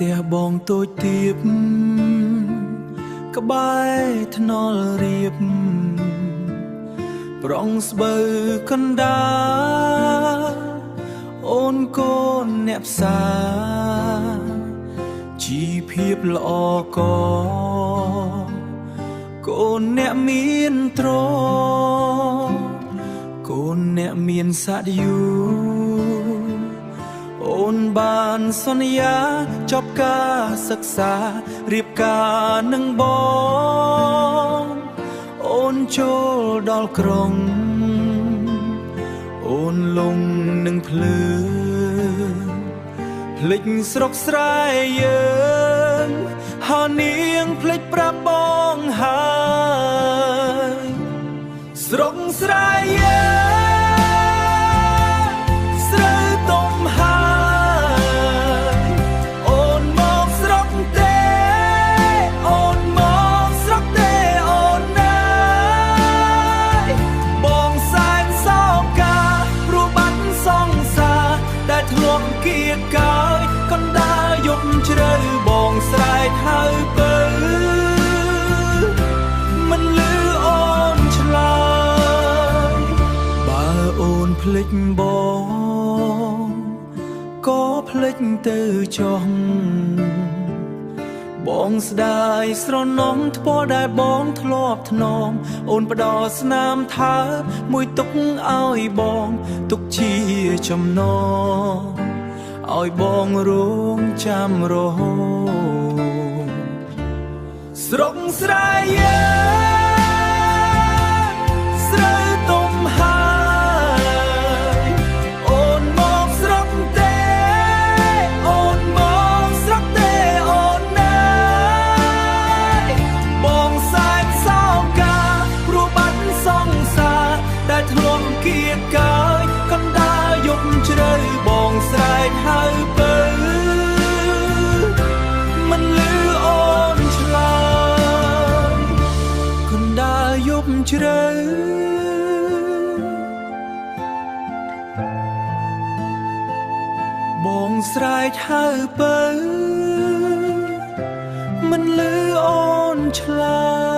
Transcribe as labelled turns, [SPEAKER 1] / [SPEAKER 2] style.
[SPEAKER 1] ទះបងតូចទៀបក្បែរថ្នល់រៀបប្រងស្បូវកណ្ដាលអូនកូនអ្នកផ្សារជីភាពល្អកកូនអ្នកមានត្រកូនអ្នកមានសក្តិយុអូនបានសន្យាចប់ការសិក្សារៀបការនឹងបងអូនចូលដល់ក្រុងអូនលងនឹងភ្លើងភ្លេចស្រុកស្រែយើងហើយនាងភ្លេចប្រាប់បងហើយស្រុកស្រែយើងស្រូវទុំហើយអូនមកស្រុកទេអូនមកស្រុកទេអូនណាយបងសែនសោកាព្រោះបាត់សង្សារដែលធ្លាប់គៀកកាយកណ្ដាលយប់ជ្រៅបងស្រែកហៅពើមិនលឺអូនឆ្លើយបើអូនភ្លេចបងក៏ភ្លេចទៅចុះបងស្ដាយស្រណំថ្ពាល់ដែលបងធ្លាប់ធ្នមអូនផ្ដោស្នាមថើមួយទុកឲ្យបងទុកជាចំណងឲ្យបងរងចាំរហូតស្រុកស្រែយើងស្រូវទុំហើយអូនមកស្រុកទេអូនមកស្រុកទេអូនណាយបងសែនសោកាព្រោះបាត់សង្សារដែលធ្លាប់គៀកកាយកណ្ដាលយប់ជ្រៅបងស្រែកហៅពើមិនលឺអូនឆ្លើយកណ្ដាលយប់ជ្រៅបងស្រែកហៅពើមិនលឺអូនឆ្លើយ